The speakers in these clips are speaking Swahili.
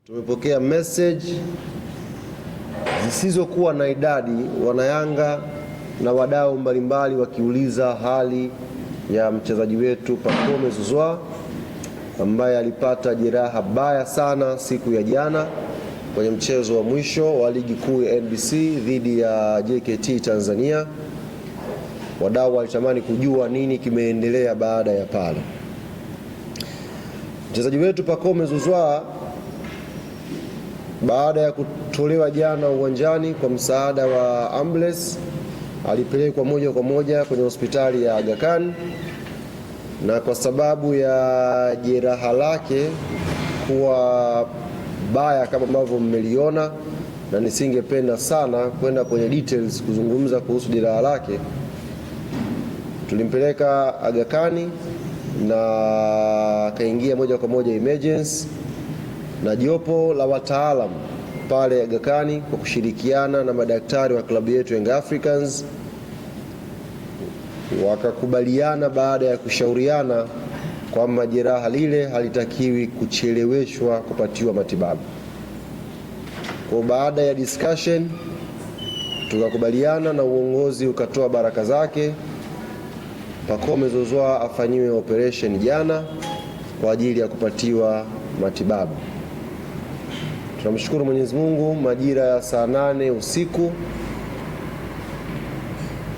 Tumepokea message zisizokuwa na idadi, wanayanga na wadau mbalimbali wakiuliza hali ya mchezaji wetu Pacome Zouzoua ambaye alipata jeraha baya sana siku ya jana kwenye mchezo wa mwisho wa ligi kuu ya NBC dhidi ya JKT Tanzania. Wadau walitamani kujua nini kimeendelea baada ya pale. Mchezaji wetu Pacome Zouzoua baada ya kutolewa jana uwanjani kwa msaada wa ambulance alipelekwa moja kwa moja kwenye hospitali ya Aga Khan, na kwa sababu ya jeraha lake kuwa baya kama ambavyo mmeliona, na nisingependa sana kwenda kwenye details kuzungumza kuhusu jeraha lake, tulimpeleka Aga Khan na kaingia moja kwa moja emergency, na jopo la wataalamu pale Aga Khan kwa kushirikiana na madaktari wa klabu yetu Young Africans wakakubaliana baada ya kushauriana kwamba jeraha lile halitakiwi kucheleweshwa kupatiwa matibabu. Kwa baada ya discussion tukakubaliana na uongozi ukatoa baraka zake Pacome Zouzoua afanyiwe operation jana kwa ajili ya kupatiwa matibabu. Tunamshukuru Mwenyezi Mungu, majira ya saa 8 usiku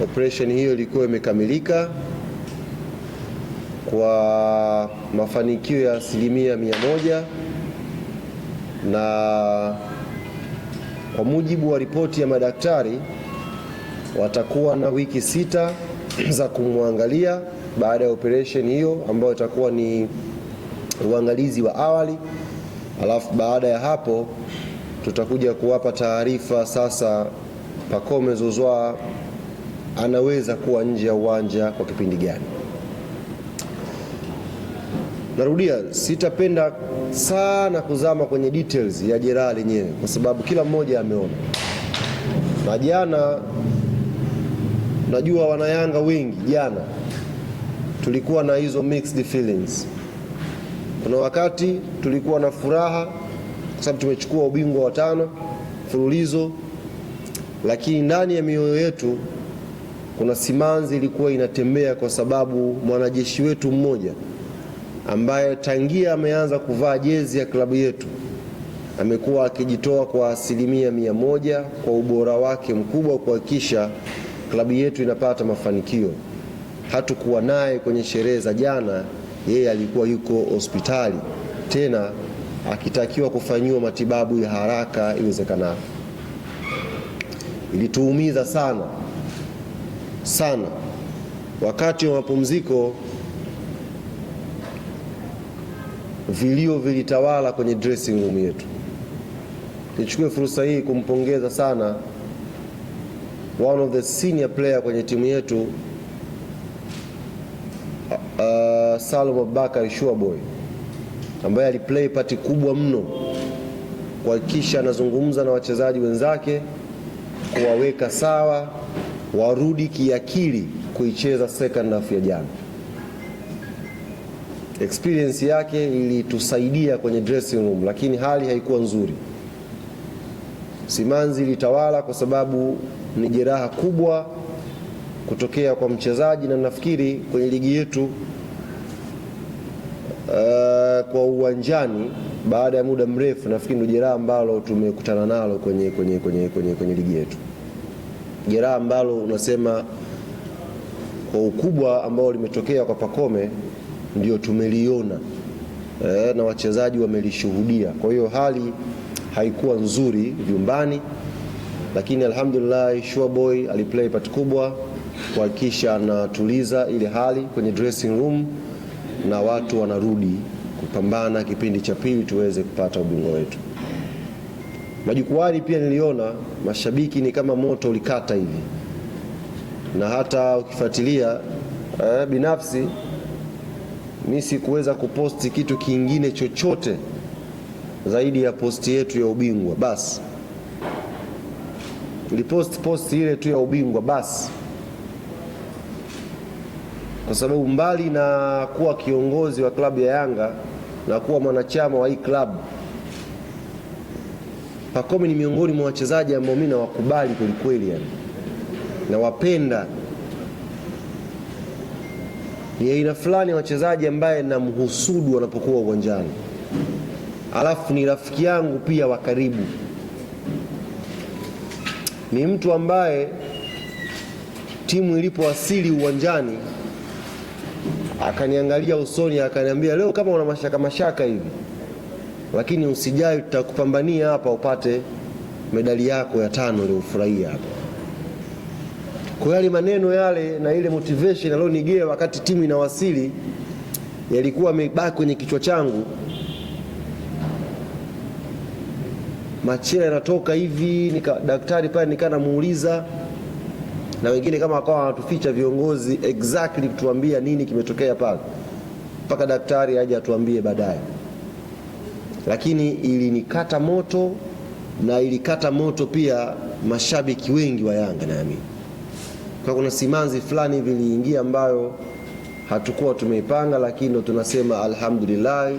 operation hiyo ilikuwa imekamilika kwa mafanikio ya 100%, na kwa mujibu wa ripoti ya madaktari watakuwa na wiki 6 za kumwangalia baada ya operation hiyo, ambayo itakuwa ni uangalizi wa awali. Alafu baada ya hapo tutakuja kuwapa taarifa sasa Pacome Zouzoua anaweza kuwa nje ya uwanja kwa kipindi gani. Narudia, sitapenda sana kuzama kwenye details ya jeraha lenyewe kwa sababu kila mmoja ameona. Na jana, najua wanayanga wengi jana tulikuwa na hizo mixed feelings. Kuna wakati tulikuwa na furaha kwa sababu tumechukua ubingwa wa 5 mfululizo, lakini ndani ya mioyo yetu kuna simanzi ilikuwa inatembea kwa sababu mwanajeshi wetu mmoja ambaye tangia ameanza kuvaa jezi ya klabu yetu amekuwa akijitoa kwa 100% kwa ubora wake mkubwa kuhakikisha klabu yetu inapata mafanikio. Hatukuwa naye kwenye sherehe za jana, yeye alikuwa yuko hospitali, tena akitakiwa kufanyiwa matibabu ya haraka iwezekanavyo. Ilituumiza sana. Wakati wa mapumziko vilio vilitawala kwenye dressing room yetu. Nichukue fursa hii kumpongeza sana one of the senior player kwenye timu yetu, Salum Abubakar Shuaboy, ambaye aliplay part kubwa mno kuhakikisha anazungumza na wachezaji wenzake kuwaweka sawa warudi kiakili kuicheza second half ya jana. Experience yake ilitusaidia kwenye dressing room, lakini hali haikuwa nzuri. Simanzi ilitawala kwa sababu ni jeraha kubwa kutokea kwa mchezaji, na nafikiri kwenye ligi yetu kwa uwanjani baada ya muda mrefu nafikiri ndio jeraha ambalo tumekutana nalo kwenye ligi yetu. Jeraha ambalo unasema kwa ukubwa ambao limetokea kwa Pacome ndio tumeliona na wachezaji wamelishuhudia. Kwa hiyo hali haikuwa nzuri vyumbani, lakini alhamdulillah Shuaboy aliplay part kubwa kuhakikisha anatuliza ile hali kwenye dressing room na watu wanarudi kupambana kipindi cha pili tuweze kupata ubingwa wetu. Majukwani pia niliona mashabiki ni kama moto ulikata hivi, na hata ukifuatilia binafsi mimi sikuweza kuposti kitu kingine chochote zaidi ya posti yetu ya ubingwa basi. Tuliposti ile tu ya ubingwa basi, kwa sababu mbali na kuwa kiongozi wa klabu ya Yanga na kuwa mwanachama wa hii klabu, Pacome ni miongoni mwa wachezaji ambao mimi nawakubali kweli kweli, yani nawapenda. Ni aina fulani ya wachezaji ambaye namhusudu wanapokuwa uwanjani, alafu ni rafiki yangu pia wa karibu. Ni mtu ambaye timu ilipowasili uwanjani akaniangalia usoni akaniambia, leo kama una mashaka hivi, lakini usijali, tutakupambania hapa upate medali yako ya 5 uliyofurahia hapa. Kwa yale maneno yale na ile motivation alionigea wakati timu inawasili yalikuwa yamebaki kwenye kichwa changu. Machela yanatoka hivi, daktari pale nikanamuuliza, na wengine kama wakawa wanatuficha viongozi exactly kutuambia nini kimetokea pale, mpaka daktari aje atuambie baadaye. Lakini ilinikata moto, na ilikata moto pia mashabiki wengi wa Yanga naamini. Kwa kuna simanzi fulani viliingia ambayo hatukuwa tumeipanga, lakini ndo tunasema alhamdulillah,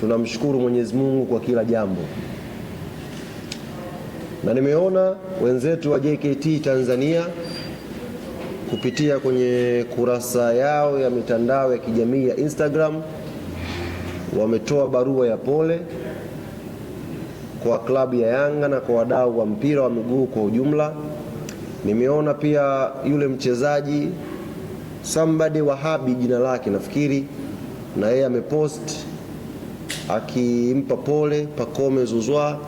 tunamshukuru Mwenyezi Mungu kwa kila jambo. Na nimeona wenzetu wa JKT Tanzania kupitia kwenye kurasa yao ya mitandao ya kijamii ya Instagram wametoa barua ya pole kwa klabu ya Yanga na kwa wadau wa mpira wa miguu kwa ujumla. Nimeona pia yule mchezaji somebody Wahabi jina lake nafikiri, na yeye amepost akimpa pole Pacome Zouzoua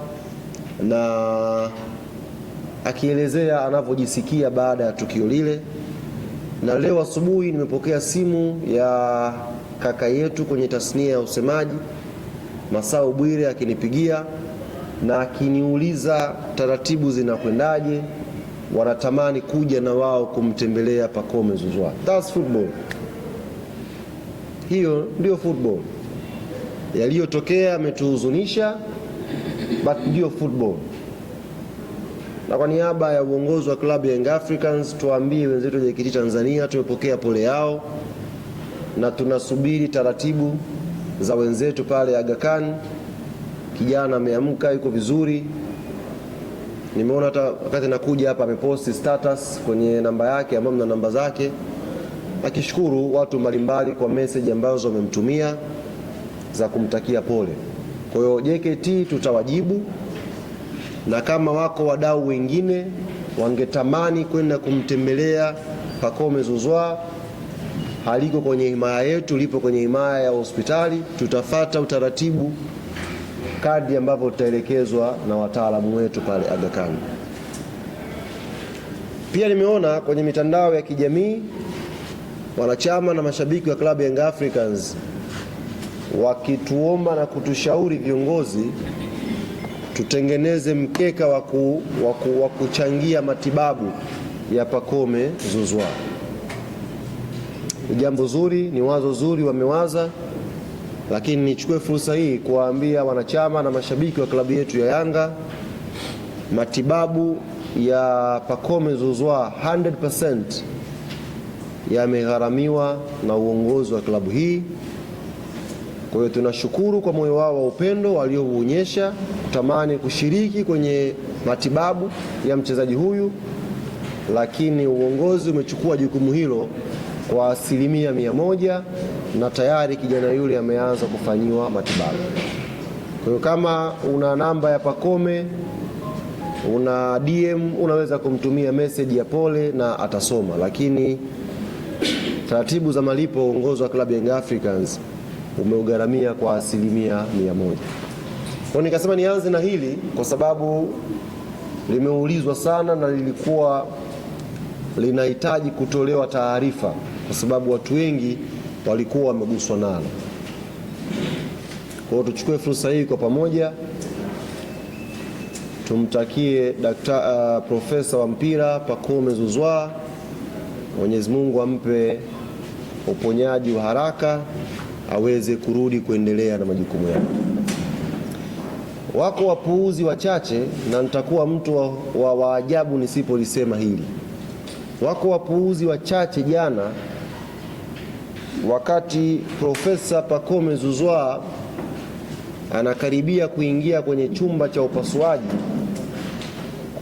na akielezea anavyojisikia baada ya tukio lile. Na leo asubuhi nimepokea simu ya kaka yetu kwenye tasnia ya usemaji Masao Bwire akinipigia na akiniuliza taratibu zinakwendaje, wanatamani kuja na wao kumtembelea Pacome Zouzoua. That's football. Hiyo ndio football. Yaliyotokea ametuhuzunisha, but ndio football. Na kwa niaba ya uongozi wa klabu ya Young Africans tuambie wenzetu wa JKT Tanzania tumepokea pole yao na tunasubiri taratibu za wenzetu pale Aga Khan. Kijana ameamka, yuko vizuri. Nimeona hata wakati nakuja hapa ameposti status kwenye namba yake ambayo mna namba zake, akishukuru watu mbalimbali kwa message ambazo wamemtumia za kumtakia pole. Kwa hiyo JKT tutawajibu, na kama wako wadau wengine wangetamani kwenda kumtembelea Pacome Zouzoua, haliko kwenye himaya yetu, lipo kwenye himaya ya hospitali, tutafata utaratibu kadri ambavyo tutaelekezwa na wataalamu wetu pale Aga Khan. Pia nimeona kwenye mitandao ya kijamii wanachama na mashabiki wa klabu ya Young Africans wakituomba na kutushauri viongozi tutengeneze mkeka wa kuchangia matibabu ya Pacome Zouzoua. Ni jambo zuri, ni wazo zuri wamewaza, lakini nichukue fursa hii kuwaambia wanachama na mashabiki wa klabu yetu ya Yanga, matibabu ya Pacome Zouzoua 100% yamegharamiwa na uongozi wa klabu hii. Kwa hiyo tunashukuru kwa moyo wao wa upendo waliouonyesha kutamani kushiriki kwenye matibabu ya mchezaji huyu, lakini uongozi umechukua jukumu hilo kwa 100% na tayari kijana yule ameanza kufanyiwa matibabu. Kwa hiyo kama una namba ya Pacome, una DM, unaweza kumtumia message ya pole na atasoma, lakini taratibu za malipo uongozi wa klabu ya Young Africans umeugharamia kwa 100%. Kwa nikasema nianze na hili kwa sababu limeulizwa sana na lilikuwa linahitaji kutolewa taarifa kwa sababu watu wengi walikuwa wameguswa nalo. Kwa hiyo tuchukue fursa hii kwa pamoja tumtakie profesa wa mpira Pacome Zouzoua, Mwenyezi Mungu ampe uponyaji wa haraka aweze kurudi kuendelea na majukumu yake. Wako wapuuzi wachache, na nitakuwa mtu wa ajabu nisipolisema hili. Wako wapuuzi wachache jana wakati Profesa Pacome Zouzoua anakaribia kuingia kwenye chumba cha upasuaji,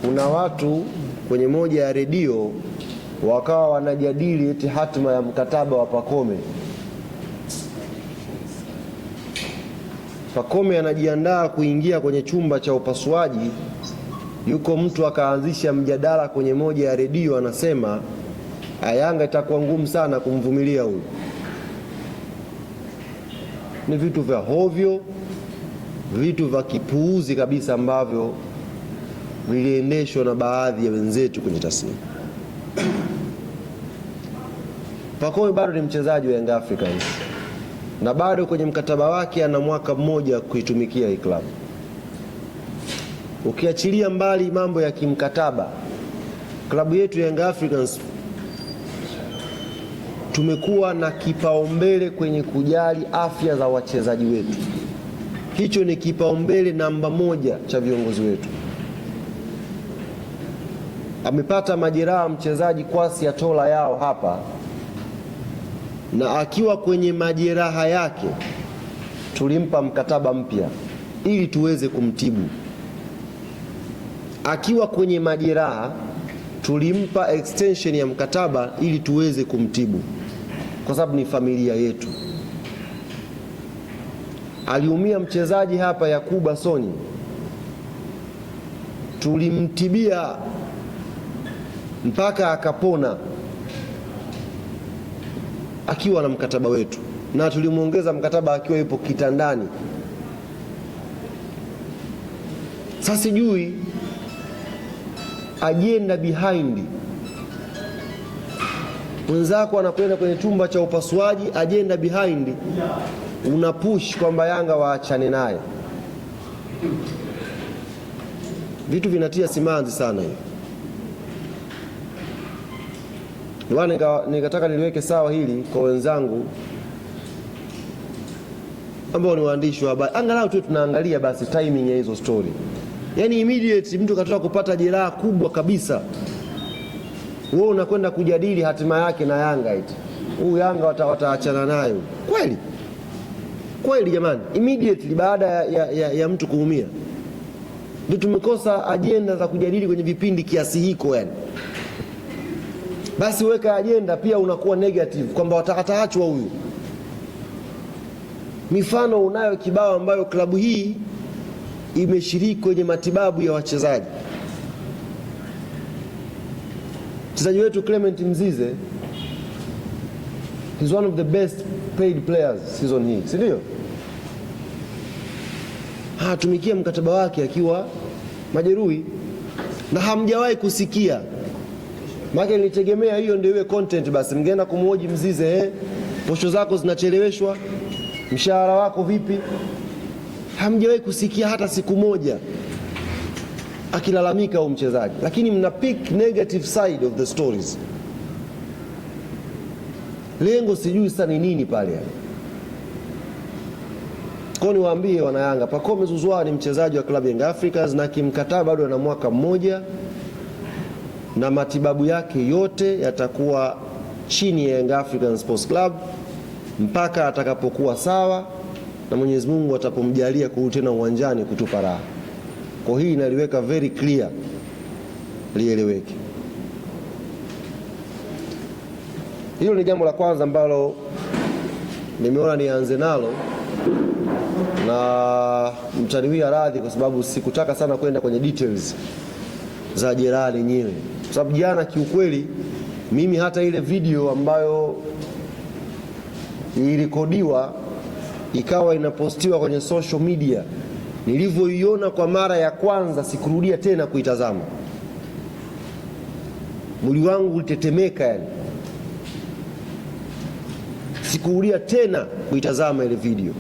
kuna watu kwenye moja ya redio wakawa wanajadili eti hatima ya mkataba wa Pacome. Pacome anajiandaa kuingia kwenye chumba cha upasuaji, yuko mtu akaanzisha mjadala kwenye moja ya redio, anasema Yanga itakuwa ngumu sana kumvumilia huyu. Ni vitu vya hovyo, vitu vya kipuuzi kabisa ambavyo viliendeshwa na baadhi ya wenzetu kwenye tasnia. Pacome bado ni mchezaji wa Young Africans na bado kwenye mkataba wake ana mwaka mmoja kuitumikia hii klabu. Ukiachilia mbali mambo ya kimkataba, klabu yetu ya Young Africans tumekuwa na kipaumbele kwenye kujali afya za wachezaji wetu. Hicho ni kipaumbele namba moja cha viongozi wetu. Amepata majeraha mchezaji Kwasi Atola yao hapa, na akiwa kwenye majeraha yake tulimpa mkataba mpya ili tuweze kumtibu. Akiwa kwenye majeraha tulimpa extension ya mkataba ili tuweze kumtibu, kwa sababu ni familia yetu. Aliumia mchezaji hapa Yakuba Soni, tulimtibia mpaka akapona akiwa na mkataba wetu, na tulimuongeza mkataba akiwa yupo kitandani. Sasa sijui agenda behind. Mwenzako anakwenda kwenye chumba cha upasuaji, agenda behind una push kwamba Yanga waachane naye. Vitu vinatia simanzi sana hivi. Nikataka niliweke sawa hili kwa wenzangu ambao ni waandishi wa habari, angalau tu tunaangalia basi timing ya hizo story. Yani immediate mtu katoka kupata jeraha kubwa kabisa, wewe unakwenda kujadili hatima yake na Yanga eti huyu Yanga wataachana nayo. Kweli kweli jamani, immediately baada ya mtu kuumia ndio tumekosa ajenda za kujadili kwenye vipindi kiasi hiko. Yani basi weka ajenda pia unakuwa negative kwamba watakaachwa huyu. Mifano unayo kibao ambayo klabu hii imeshiriki kwenye matibabu ya wachezaji. Mchezaji wetu Clement Mzize, he's one of the best paid players season hii, si ndio? Tumikia mkataba wake akiwa majeruhi na hamjawahi kusikia. Maana nilitegemea hiyo ndio iwe content, basi mngeenda kumhoji Mzize, posho zako zinacheleweshwa, mshahara wako vipi? Hamjawahi kusikia hata siku moja akilalamika huyo mchezaji, lakini mna pick negative side of the stories. Lengo sijui sana ni nini pale. Kwa niwaambie wana Yanga, Pacome Zouzoua ni mchezaji wa klabu ya Young Africans na kimkataba bado ana mwaka mmoja, na matibabu yake yote yatakuwa chini ya Young Africans Sports Club mpaka atakapokuwa sawa na Mwenyezi Mungu atapomjalia kurudi tena uwanjani kutupa raha. Kwa hii inaliweka very clear, lieleweke. Hilo ni jambo la kwanza ambalo nimeona nianze nalo, na mtaniwia radhi kwa sababu sikutaka sana kwenda kwenye details za jeraha lenyewe, kwa sababu jana kiukweli mimi hata ile video ambayo ilirekodiwa ikawa inapostiwa kwenye social media, nilivyoiona kwa mara ya kwanza sikurudia tena kuitazama. Mwili wangu ulitetemeka, yani sikurudia tena kuitazama ile video,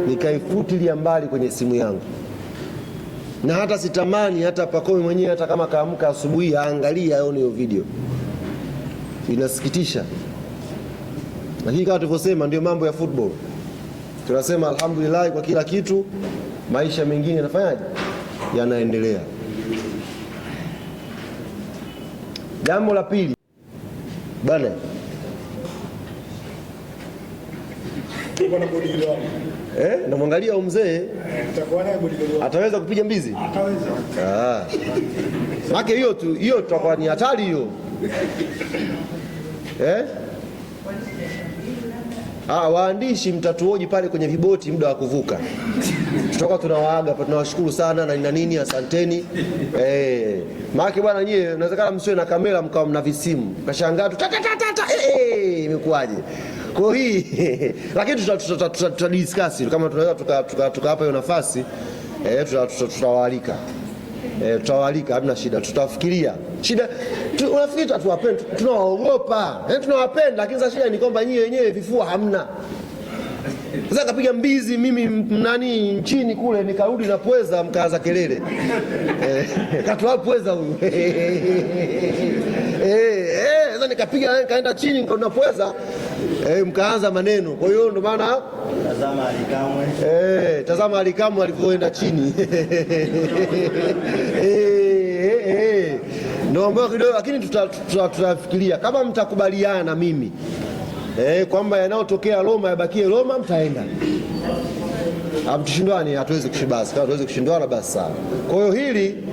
nikaifutilia mbali kwenye simu yangu. Na hata sitamani hata Pacome mwenyewe hata kama kaamka asubuhi aangalie aone hiyo video. Inasikitisha. Lakini kama tulivyosema ndio mambo ya football. Tunasema alhamdulillah kwa kila kitu, maisha mengine yanafanyaje? Yanaendelea. Jambo la pili bana, Namwangalia mzee ataweza kupiga mbizi? Ataweza. Maana hiyo tutakuwa ni hatari hiyo. Waandishi mtatuoji pale kwenye viboti muda wa kuvuka. Tutakuwa tunawaaga hapa, tunawashukuru sana na nini, asanteni. Maana bwana nyie unawezekana msiwe na kamera mkao mna visimu. Kashangaa tu imekuaje? Kwa hii lakini tutadiscuss kama tunaweza tukawapa hiyo nafasi, tutawaalika. Tutawaalika, hamna shida, tutafikiria. Shida unafikiri tuwapenda, tunawaogopa. Tunawapenda lakini sasa shida ni kwamba nyie wenyewe vifua hamna. Sasa kapiga mbizi mimi nchini kule nikarudi na pweza mkaanza kelele. Katoa pweza huyu. Sasa nikapiga kaenda chini na pweza mkaanza maneno. Kwa hiyo ndo maana tazama Alikamwe alipoenda chini. Ndio mbona kidogo, lakini tutafikiria kama mtakubaliana na mimi kwamba yanayotokea Roma yabakie Roma, mtaenda. Tushindwane, hatuwezi kushibaza. Kama hatuwezi kushindwana basi sawa. Kwa hiyo hili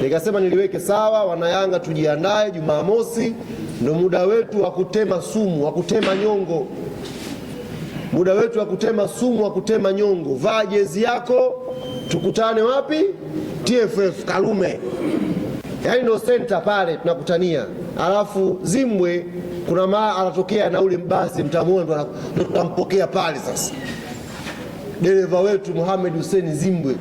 nikasema niliweke sawa. Wana Yanga tujiandae, Jumamosi ndio muda wetu wa kutema sumu, wa kutema nyongo. Muda wetu wa kutema sumu, wa kutema nyongo. Vaa jezi yako, tukutane wapi? TFF Karume. Yaani ndio center pale tunakutania. Alafu Zimbwe kuna maa anatokea na ule mbasi, mtamuona ndo tutampokea pale sasa. Dereva wetu Mohamed Hussein Zimbwe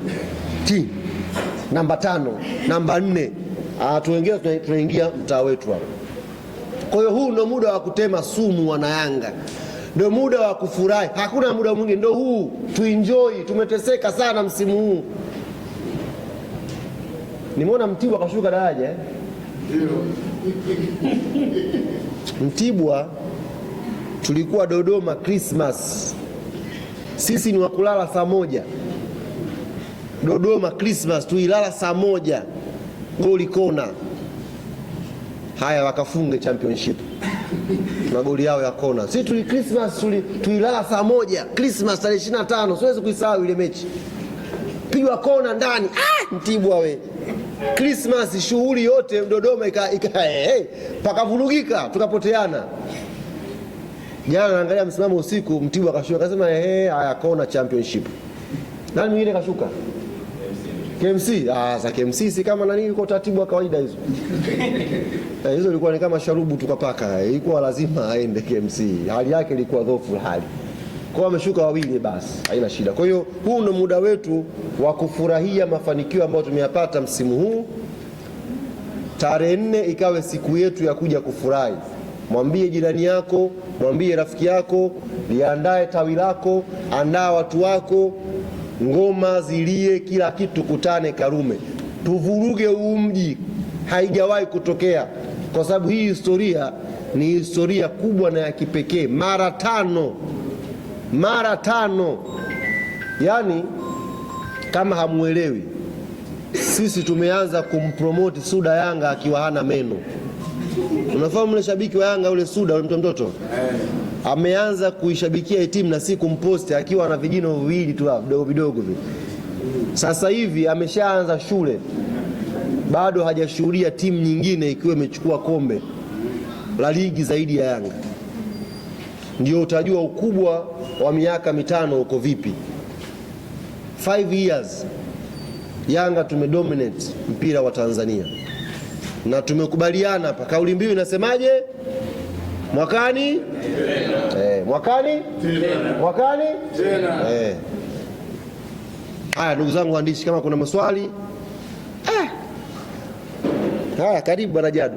namba 5, namba 4. Tunaingia mtaa wetu hapo. Kwa hiyo huu ndio muda wa kutema sumu, wana Yanga. Ndio muda wa kufurahi. Hakuna muda mwingine, ndio huu. Tuenjoy. Tumeteseka sana msimu huu. Nimeona Mtibwa akashuka daraja. Mtibwa tulikuwa Dodoma Christmas. Sisi ni wakulala saa 1. Dodoma Christmas tuilala saa 1. Goli kona. Haya wakafunge championship. Magoli yao ya kona. Sisi tuli Christmas tuilala saa 1. Christmas tarehe 25. Siwezi kuisahau ile mechi. Pigwa kona ndani. Mtibwa we. Christmas shughuli yote Dodoma pakavurugika, tukapoteana. Jana naangalia msimamo usiku, Mtibwa akashuka akasema haya kona championship. Nani mwingine kashuka? KMC. Za KMC si kama nani, yuko taratibu wa kawaida hizo. Hizo ilikuwa ni kama sharubu tukapaka. Ilikuwa lazima aende KMC. Hali yake ilikuwa dhaifu hali. Kwa ameshuka wawili basi, haina shida. Kwa hiyo huu ndio muda wetu wa kufurahia mafanikio ambayo tumeyapata msimu huu. Tarehe 4 ikawe siku yetu ya kuja kufurahi. Mwambie jirani yako, mwambie rafiki yako, liandae tawi lako, andaa watu wako, ngoma zilie, kila kitu, kutane Karume. Tuvuruge huu mji. Haijawahi kutokea, kwa sababu hii historia ni historia kubwa na ya kipekee. Mara tano. Yaani kama hamuelewi, sisi tumeanza kumpromote Suda Yanga akiwa hana meno. Unafahamu yule shabiki wa Yanga yule Suda yule mtoto? Ameanza kuishabikia timu na si kumposti akiwa na vijino viwili tu vidogo vile. Sasa hivi ameshaanza shule. Bado hajashuhudia timu nyingine ikiwa imechukua kombe la ligi zaidi ya Yanga. Ndio utajua ukubwa wa miaka 5 uko vipi. 5 years Yanga tumedominate mpira wa Tanzania. Na tumekubaliana hapa, kauli mbiu inasemaje? Mwakani mwakani tena. Mwakani tena. Haya ndugu zangu waandishi, kama kuna maswali haya, karibu bwana Jadu.